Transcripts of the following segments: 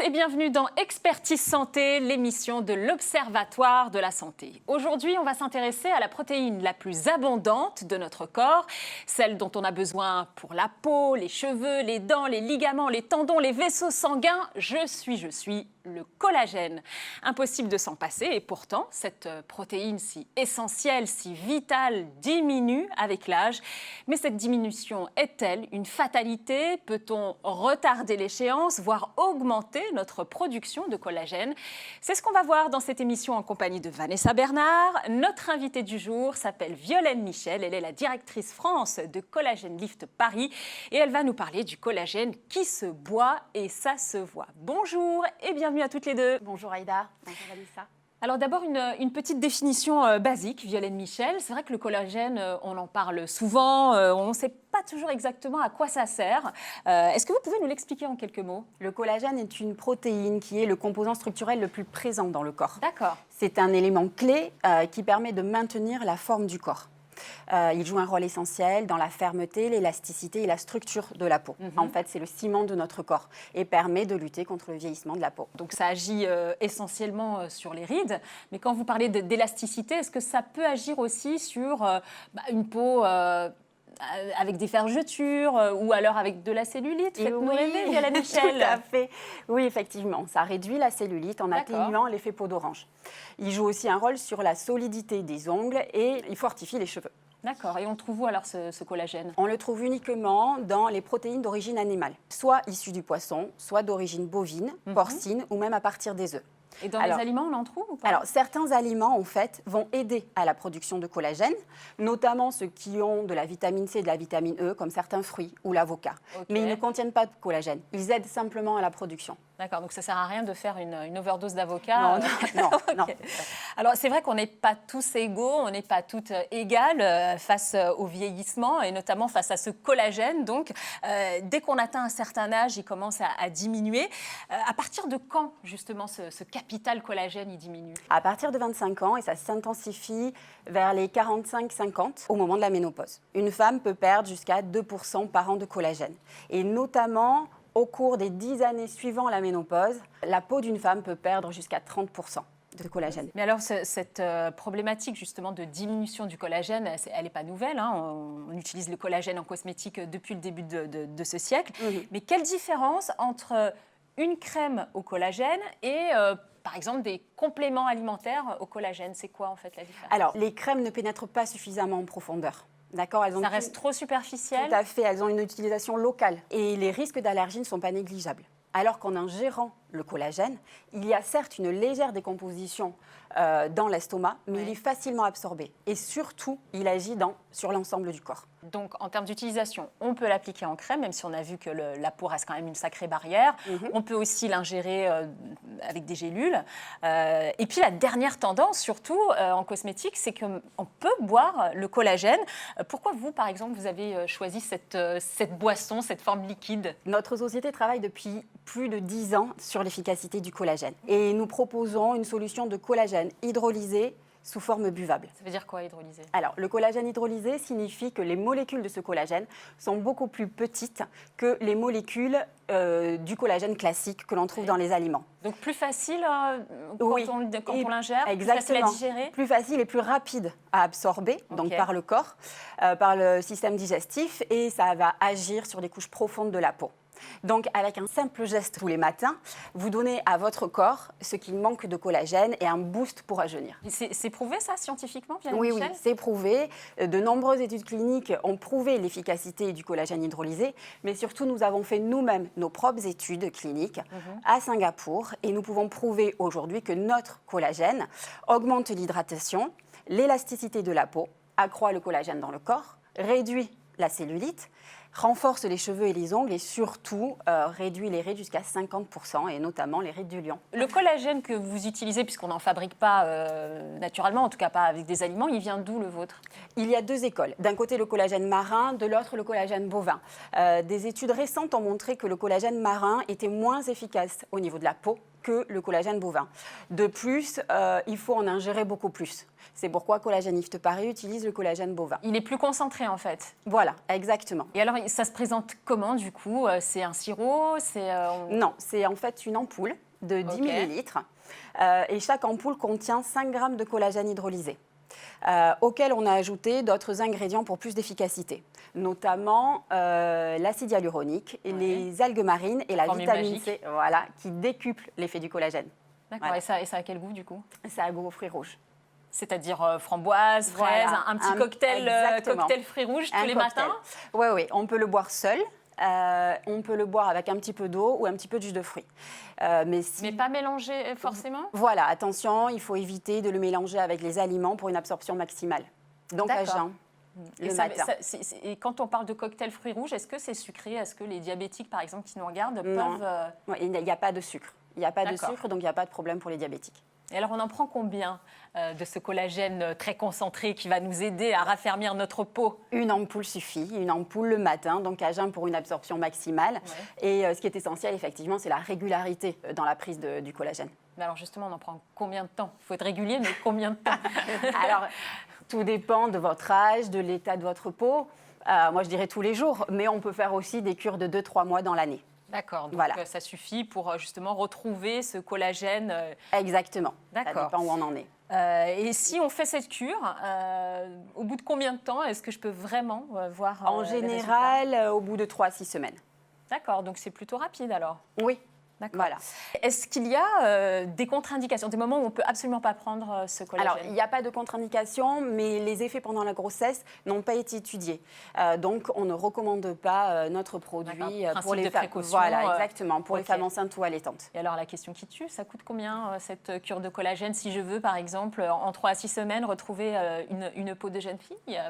et bienvenue dans Expertise Santé, l'émission de l'Observatoire de la santé. Aujourd'hui, on va s'intéresser à la protéine la plus abondante de notre corps, celle dont on a besoin pour la peau, les cheveux, les dents, les ligaments, les tendons, les vaisseaux sanguins. Je suis le collagène. Impossible de s'en passer et pourtant, cette protéine si essentielle, si vitale, diminue avec l'âge. Mais cette diminution est-elle une fatalité? Peut-on retarder l'échéance, voire augmenter notre production de collagène? C'est ce qu'on va voir dans cette émission en compagnie de Vanessa Bernard. Notre invitée du jour s'appelle Violaine Michel. Elle est la directrice France de Collagène Lift Paris et elle va nous parler du collagène qui se boit et ça se voit. Bonjour et bienvenue à toutes les deux. Bonjour Aïda, bonjour Vanessa. Alors d'abord, une petite définition basique, Violaine Michel. C'est vrai que le collagène, on en parle souvent, on ne sait pas toujours exactement à quoi ça sert. Est-ce que vous pouvez nous l'expliquer en quelques mots? Le collagène est une protéine qui est le composant structurel le plus présent dans le corps. D'accord. C'est un élément clé qui permet de maintenir la forme du corps. Il joue un rôle essentiel dans la fermeté, l'élasticité et la structure de la peau. En fait, c'est le ciment de notre corps et permet de lutter contre le vieillissement de la peau. Donc ça agit essentiellement sur les rides. Mais quand vous parlez d'élasticité, est-ce que ça peut agir aussi sur une peau avec des fermetures ou alors avec de la cellulite? Faites-nous rêver, Violaine Michel. Tout à fait. Oui, effectivement. Ça réduit la cellulite en atténuant l'effet peau d'orange. Il joue aussi un rôle sur la solidité des ongles et il fortifie les cheveux. D'accord. Et on le trouve où alors ce collagène? On le trouve uniquement dans les protéines d'origine animale, soit issues du poisson, soit d'origine bovine, porcine ou même à partir des œufs. Et dans les aliments, on en trouve ou pas? Alors, certains aliments, en fait, vont aider à la production de collagène, notamment ceux qui ont de la vitamine C et de la vitamine E, comme certains fruits ou l'avocat. Okay. Mais ils ne contiennent pas de collagène. Ils aident simplement à la production. D'accord, donc ça ne sert à rien de faire une overdose d'avocat. Non, okay. non. Alors, c'est vrai qu'on n'est pas tous égaux, on n'est pas toutes égales face au vieillissement et notamment face à ce collagène. Donc, dès qu'on atteint un certain âge, il commence à diminuer. À partir de quand, justement, ce capital collagène, il diminue? À partir de 25 ans, et ça s'intensifie vers les 45-50, au moment de la ménopause. Une femme peut perdre jusqu'à 2% par an de collagène. Et notamment, au cours des 10 années suivant la ménopause, la peau d'une femme peut perdre jusqu'à 30% de collagène. Mais alors, cette problématique justement de diminution du collagène, elle n'est pas nouvelle. Hein. On utilise le collagène en cosmétique depuis le début de ce siècle. Mais quelle différence entre une crème au collagène et par exemple des compléments alimentaires au collagène? C'est quoi en fait la différence? Alors, les crèmes ne pénètrent pas suffisamment en profondeur. D'accord, ça reste trop superficiel? Tout à fait, elles ont une utilisation locale. Et les risques d'allergie ne sont pas négligeables. Alors qu'en ingérant le collagène, il y a certes une légère décomposition dans l'estomac, mais il est facilement absorbé. Et surtout, il agit sur l'ensemble du corps. Donc, en termes d'utilisation, on peut l'appliquer en crème, même si on a vu que la peau reste quand même une sacrée barrière. On peut aussi l'ingérer avec des gélules. Et puis, la dernière tendance, surtout en cosmétique, c'est qu'on peut boire le collagène. Pourquoi vous, par exemple, vous avez choisi cette boisson, cette forme liquide? Notre société travaille depuis plus de 10 ans sur l'efficacité du collagène. Et nous proposons une solution de collagène hydrolysé sous forme buvable. Ça veut dire quoi, hydrolysé? Alors, le collagène hydrolysé signifie que les molécules de ce collagène sont beaucoup plus petites que les molécules du collagène classique que l'on trouve dans les aliments. Donc, plus facile quand on l'ingère, plus facile à digérer? Plus facile et plus rapide à absorber, donc par le corps, par le système digestif, et ça va agir sur les couches profondes de la peau. Donc, avec un simple geste tous les matins, vous donnez à votre corps ce qui manque de collagène et un boost pour rajeunir. C'est prouvé ça scientifiquement, Violaine Oui, Michel? oui, c'est prouvé. De nombreuses études cliniques ont prouvé l'efficacité du collagène hydrolysé, mais surtout nous avons fait nous-mêmes nos propres études cliniques à Singapour et nous pouvons prouver aujourd'hui que notre collagène augmente l'hydratation, l'élasticité de la peau, accroît le collagène dans le corps, réduit la cellulite, renforce les cheveux et les ongles et surtout réduit les rides jusqu'à 50% et notamment les rides du lion. Le collagène que vous utilisez, puisqu'on n'en fabrique pas naturellement, en tout cas pas avec des aliments, il vient d'où le vôtre? Il y a deux écoles. D'un côté le collagène marin, de l'autre le collagène bovin. Des études récentes ont montré que le collagène marin était moins efficace au niveau de la peau que le collagène bovin. De plus, il faut en ingérer beaucoup plus. C'est pourquoi Collagène Yves Paris utilise le collagène bovin. Il est plus concentré en fait. Voilà, exactement. Et alors, ça se présente comment du coup? C'est un sirop? Non, c'est en fait une ampoule de 10 millilitres. Et chaque ampoule contient 5 grammes de collagène hydrolysé. Auquel on a ajouté d'autres ingrédients pour plus d'efficacité, notamment l'acide hyaluronique, et les algues marines et la vitamine C, voilà, qui décuplent l'effet du collagène. D'accord, voilà. Et ça a quel goût du coup? Ça a goût aux fruits rouges. C'est-à-dire framboise, fraise, voilà, un petit cocktail fruits rouges tous les matins? Oui, oui, on peut le boire seul. On peut le boire avec un petit peu d'eau ou un petit peu de jus de fruits. Mais pas mélanger forcément? Voilà, attention, il faut éviter de le mélanger avec les aliments pour une absorption maximale. Donc à jeun, le matin. Et quand on parle de cocktail fruits rouges, est-ce que c'est sucré? Est-ce que les diabétiques, par exemple, qui nous regardent, peuvent... Non, il n'y a pas de sucre. Il n'y a pas de sucre, donc il n'y a pas de problème pour les diabétiques. Et alors, on en prend combien de ce collagène très concentré qui va nous aider à raffermir notre peau? Une ampoule suffit, une ampoule le matin, donc à jeun pour une absorption maximale. Ouais. Et ce qui est essentiel, effectivement, c'est la régularité dans la prise du collagène. Mais alors justement, on en prend combien de temps? Il faut être régulier, mais combien de temps? Alors, tout dépend de votre âge, de l'état de votre peau. Moi, je dirais tous les jours, mais on peut faire aussi des cures de 2-3 mois dans l'année. D'accord, donc voilà. Ça suffit pour justement retrouver ce collagène. Exactement, d'accord. Ça dépend où on en est. Et si on fait cette cure, au bout de combien de temps est-ce que je peux vraiment voir En général, au bout de 3 à 6 semaines. D'accord, donc c'est plutôt rapide alors? Oui. Voilà. Est-ce qu'il y a des contre-indications, des moments où on ne peut absolument pas prendre ce collagène? Alors, il n'y a pas de contre-indications, mais les effets pendant la grossesse n'ont pas été étudiés. Donc, on ne recommande pas notre produit pour les femmes. Voilà, exactement, pour les femmes enceintes ou allaitantes. Et alors, la question qui tue, ça coûte combien cette cure de collagène si je veux, par exemple, en 3 à 6 semaines, retrouver une peau de jeune fille?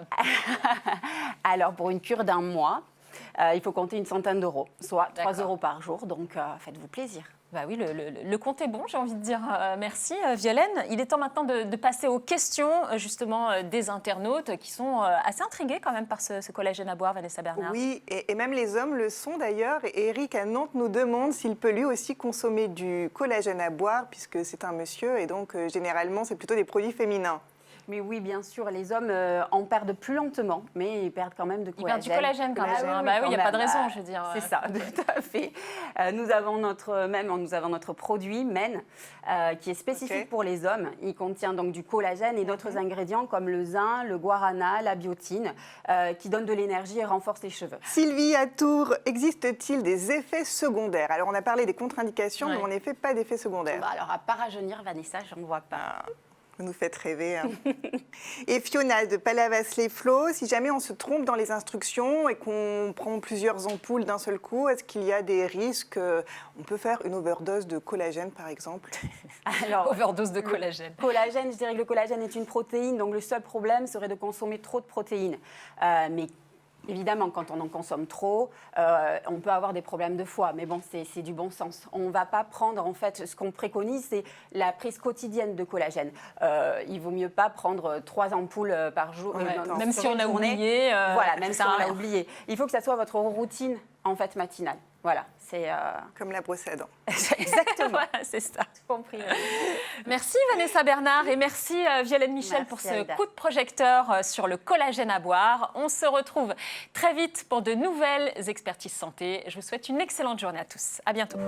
Alors, pour une cure d'1 mois, il faut compter une centaine d'euros, soit 3 € par jour, donc faites-vous plaisir. Bah oui, le compte est bon, j'ai envie de dire. Merci Violaine. Il est temps maintenant de passer aux questions justement des internautes qui sont assez intrigués quand même par ce collagène à boire, Vanessa Bernard. Oui, et même les hommes le sont d'ailleurs. Et Eric à Nantes nous demande s'il peut lui aussi consommer du collagène à boire, puisque c'est un monsieur et donc généralement c'est plutôt des produits féminins. Mais oui, bien sûr, les hommes en perdent plus lentement, mais ils perdent quand même de collagène. Ils perdent du collagène quand même. Bah oui, il n'y a pas de raison, je veux dire. C'est ça, tout à fait. Nous avons notre produit Men, qui est spécifique pour les hommes. Il contient donc du collagène et d'autres ingrédients comme le zinc, le guarana, la biotine, qui donnent de l'énergie et renforcent les cheveux. Sylvie à Tours, existe-t-il des effets secondaires? Alors on a parlé des contre-indications, mais en effet pas d'effets secondaires. Bah alors à part rajeunir, Vanessa, j'en vois pas. Vous nous faites rêver. Hein. Et Fiona de Palavas-les-Flots, si jamais on se trompe dans les instructions et qu'on prend plusieurs ampoules d'un seul coup, est-ce qu'il y a des risques? On peut faire une overdose de collagène, par exemple? Alors, overdose de collagène. Collagène, je dirais que le collagène est une protéine, donc le seul problème serait de consommer trop de protéines. Mais évidemment, quand on en consomme trop, on peut avoir des problèmes de foie. Mais bon, c'est du bon sens. On ne va pas prendre, en fait, ce qu'on préconise, c'est la prise quotidienne de collagène. Il vaut mieux pas prendre 3 ampoules par jour. Même si on a oublié. Voilà, même si on l'a oublié. Il faut que ça soit votre routine, en fait, matinale. Voilà, c'est... Comme la brosse à dents. Exactement. Voilà, c'est ça. Compris. Merci Vanessa Bernard et merci Violaine Michel pour ce coup de projecteur sur le collagène à boire. On se retrouve très vite pour de nouvelles expertises santé. Je vous souhaite une excellente journée à tous. À bientôt.